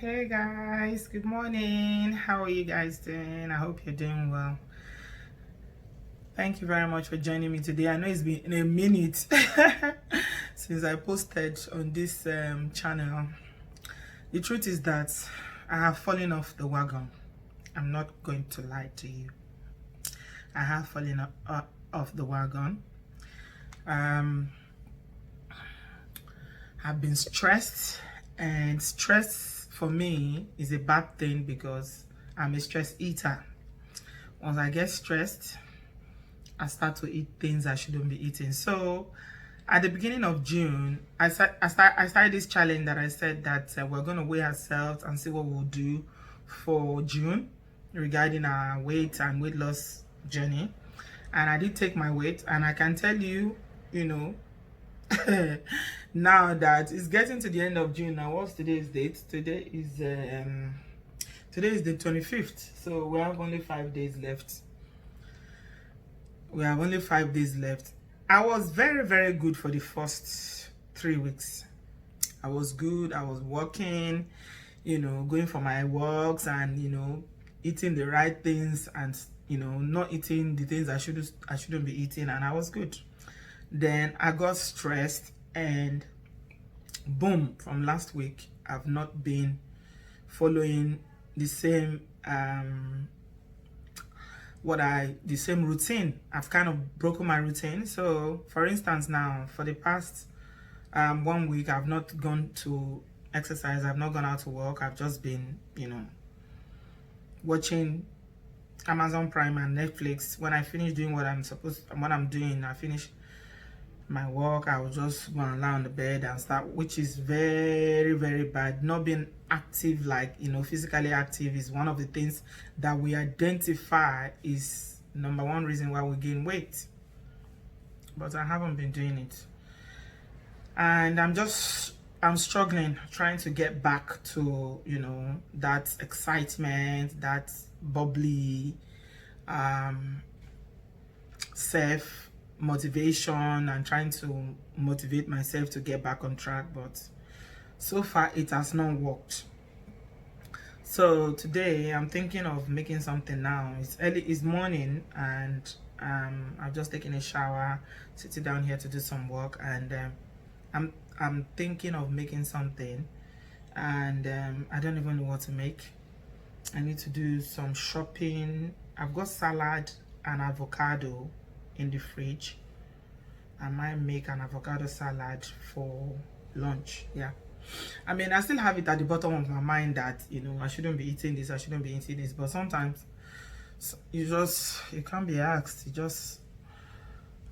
Hey guys, good morning. How are you guys doing? I hope you're doing well. Thank you very much for joining me today. I know it's been a minute since I posted on this channel. The truth is that I have fallen off the wagon. I'm not going to lie to you. I have fallen off the wagon. I've been stressed, and stress for me is a bad thing because I'm a stress eater. Once I get stressed, I start to eat things I shouldn't be eating. So at the beginning of June, I started this challenge that I said that we're going to weigh ourselves and see what we'll do for June regarding our weight and weight loss journey. And I did take my weight, and I can tell you, now that it's getting to the end of June. Now, what's today's date? Today is the 25th, so we have only 5 days left. I was very good for the first 3 weeks. I was good. I was working, going for my walks, and eating the right things, and not eating the things I shouldn't be eating, and I was good. Then I got stressed, and boom, from last week I've not been following the same the same routine. I've kind of broken my routine. So for instance, now for the past 1 week, I've not gone to exercise, I've not gone out to work. I've just been watching Amazon Prime and Netflix. When I finish doing what I'm doing, I finish my work, I will just go and lie on the bed and start, which is very bad. Not being active, like physically active, is one of the things that we identify is number one reason why we gain weight. But I haven't been doing it, and I'm struggling trying to get back to that excitement, that bubbly self motivation, and trying to motivate myself to get back on track. But so far it has not worked. So today I'm thinking of making something. Now it's morning, and I've just taken a shower, sitting down here to do some work, and I'm thinking of making something, and I don't even know what to make. I need to do some shopping. I've got salad and avocado in the fridge. I might make an avocado salad for lunch. Yeah, I mean, I still have it at the bottom of my mind that I shouldn't be eating this, but sometimes you can't be asked. You just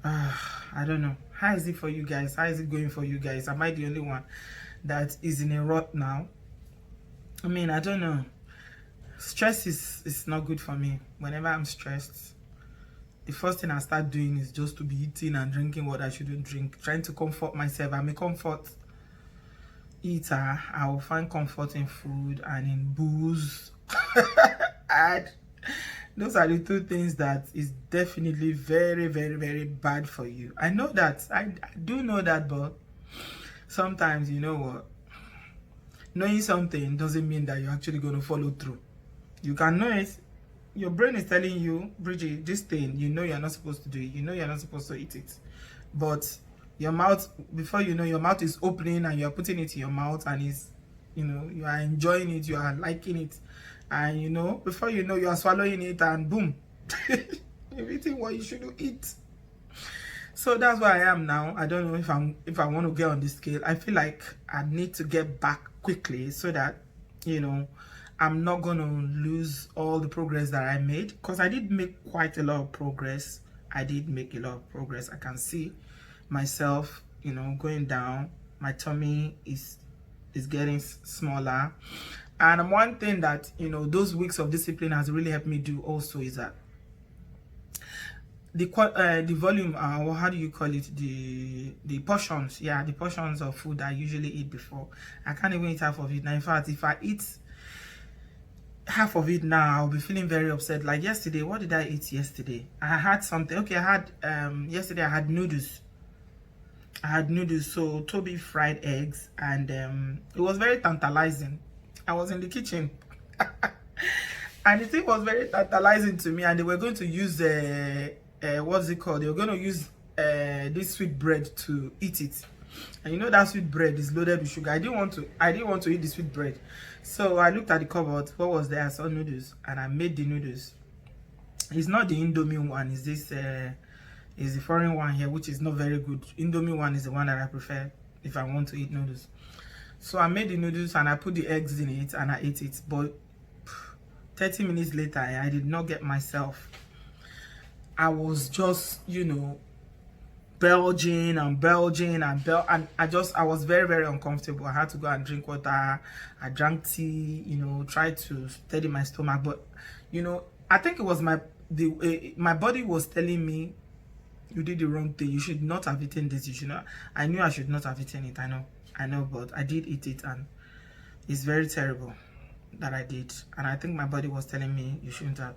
I don't know. How is it for you guys? How is it going for you guys? Am I the only one that is in a rut now? I mean, I don't know. Stress is not good for me. Whenever I'm stressed, the first thing I start doing is just to be eating and drinking what I shouldn't drink, trying to comfort myself. I'm a comfort eater. I will find comfort in food and in booze. And those are the two things that is definitely very bad for you. I know that. I do know that, but sometimes, you know what? Knowing something doesn't mean that you're actually going to follow through. You can know it. Your brain is telling you, Bridget, this thing, you're not supposed to do it. You're not supposed to eat it. But your mouth, before you know, your mouth is opening and you're putting it in your mouth, and you are enjoying it, you are liking it. And before you know, you are swallowing it, and boom, you're eating what you shouldn't eat. So that's where I am now. I don't know if I want to get on this scale. I feel like I need to get back quickly so that I'm not gonna lose all the progress that I made, because I did make quite a lot of progress. I can see myself, going down. My tummy is getting smaller. And one thing that those weeks of discipline has really helped me do also is that the volume, or how do you call it, the portions, yeah, the portions of food I usually eat before, I can't even eat half of it now. In fact, if I eat half of it now, I'll be feeling very upset. Like yesterday, what did I eat yesterday? I had something. Okay, I had yesterday I had noodles. So Toby fried eggs, and it was very tantalizing. I was in the kitchen. And the thing was very tantalizing to me, and they were going to use what's it called? They were going to use this sweet bread to eat it. And you know that sweet bread is loaded with sugar. I didn't want to eat the sweet bread. So I looked at the cupboard. What was there? I saw noodles, and I made the noodles. It's not the Indomie one. It's this is the foreign one here, which is not very good. Indomie one is the one that I prefer if I want to eat noodles. So I made the noodles and I put the eggs in it and I ate it. But 30 minutes later, I did not get myself. I was just, you know, belching and I was very, very uncomfortable. I had to go and drink water. I drank tea, you know, tried to steady my stomach. But, you know, I think it was my body was telling me, you did the wrong thing. You should not have eaten this. You should not. I knew I should not have eaten it. I know, but I did eat it, and it's very terrible that I did. And I think my body was telling me you shouldn't have.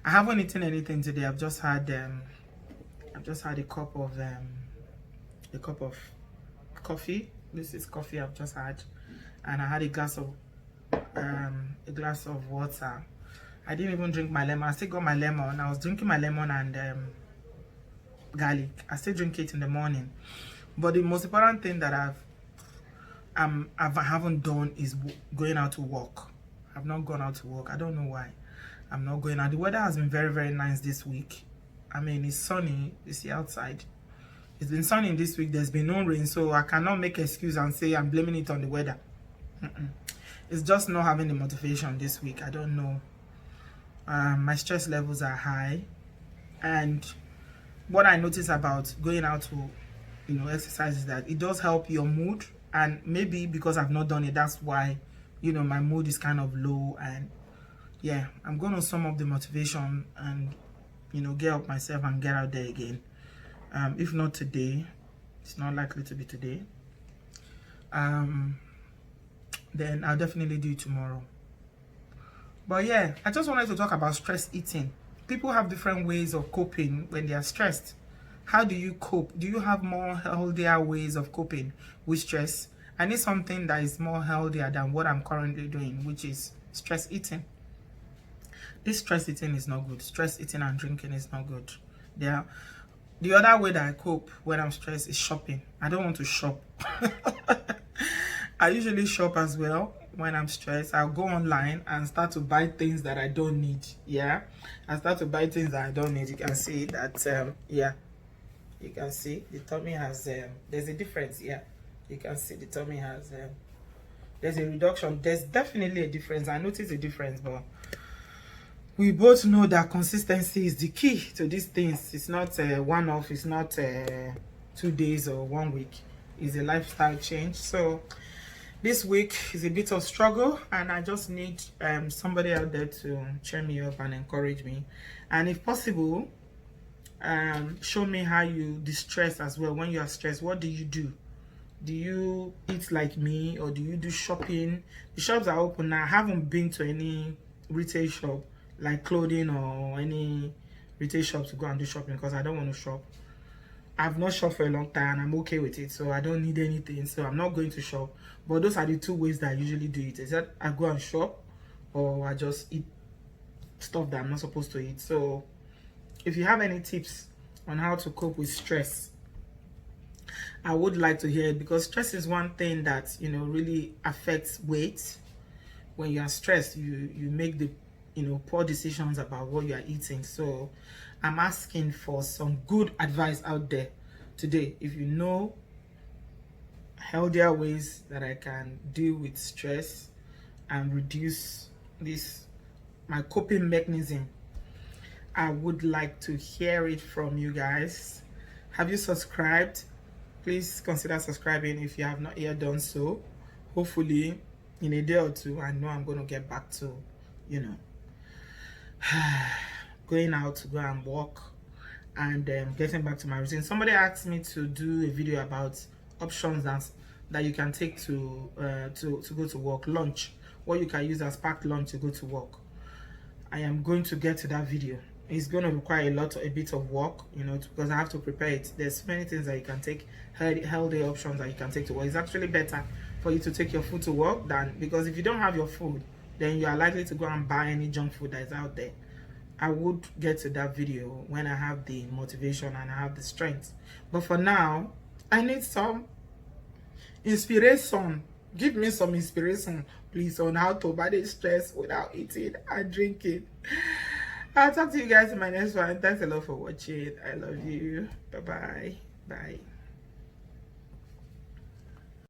I haven't eaten anything today. I've just had a cup of coffee. This is coffee I've just had, and I had a glass of water. I didn't even drink my lemon. I still got my lemon. I was drinking my lemon and garlic. I still drink it in the morning. But the most important thing that I haven't done is going out to walk. I've not gone out to walk. I don't know why I'm not going out. The weather has been very, very nice this week. I mean, it's sunny. You see outside. It's been sunny this week. There's been no rain, so I cannot make an excuse and say I'm blaming it on the weather. It's just not having the motivation this week. I don't know. My stress levels are high, and what I notice about going out to, you know, exercise is that it does help your mood. And maybe because I've not done it, that's why, you know, my mood is kind of low. And yeah, I'm going to sum up the motivation and, you know, get up myself and get out there again. If not today, it's not likely to be today, then I'll definitely do it tomorrow. But yeah, I just wanted to talk about stress eating. People have different ways of coping when they are stressed. How do you cope? Do you have more healthier ways of coping with stress? I need something that is more healthier than what I'm currently doing, which is stress eating. This stress eating is not good. Stress eating and drinking is not good. The other way that I cope when I'm stressed is shopping. I don't want to shop. I usually shop as well when I'm stressed. I'll go online and start to buy things that I don't need. Yeah, I start to buy things that I don't need. You can see that. Yeah, you can see the tummy has. There's a difference. Yeah, you can see the tummy has. There's a reduction. There's definitely a difference. I noticed a difference, but we both know that consistency is the key to these things. It's not one off. It's not 2 days or 1 week. It's a lifestyle change. So this week is a bit of struggle, and I just need somebody out there to cheer me up and encourage me. And if possible, show me how you distress as well. When you are stressed, what do you do? Do you eat like me, or do you do shopping? The shops are open now. I haven't been to any retail shop like clothing or any retail shop to go and do shopping because I don't want to shop. I've not shopped for a long time and I'm okay with it, so I don't need anything, so I'm not going to shop. But those are the two ways that I usually do it. Is that I go and shop, or I just eat stuff that I'm not supposed to eat. So if you have any tips on how to cope with stress, I would like to hear it, because stress is one thing that, you know, really affects weight. When you are stressed, you make the, you know, poor decisions about what you are eating. So I'm asking for some good advice out there today. If you know healthier ways that I can deal with stress and reduce my coping mechanism, I would like to hear it from you guys. Have you subscribed? Please consider subscribing if you have not yet done so. Hopefully in a day or two, I know I'm going to get back to, you know, going out to go and walk and getting back to my routine. Somebody asked me to do a video about options that you can take to go to work, lunch, what you can use as packed lunch to go to work. I am going to get to that video. It's going to require a bit of work, you know, because I have to prepare it. There's many things that you can take, healthy options that you can take to work. It's actually better for you to take your food to work, than because if you don't have your food, then you are likely to go and buy any junk food that is out there. I would get to that video when I have the motivation and I have the strength. But for now, I need some inspiration. Give me some inspiration, please, on how to manage stress without eating and drinking. I'll talk to you guys in my next one. Thanks a lot for watching. I love you. Bye-bye. Bye.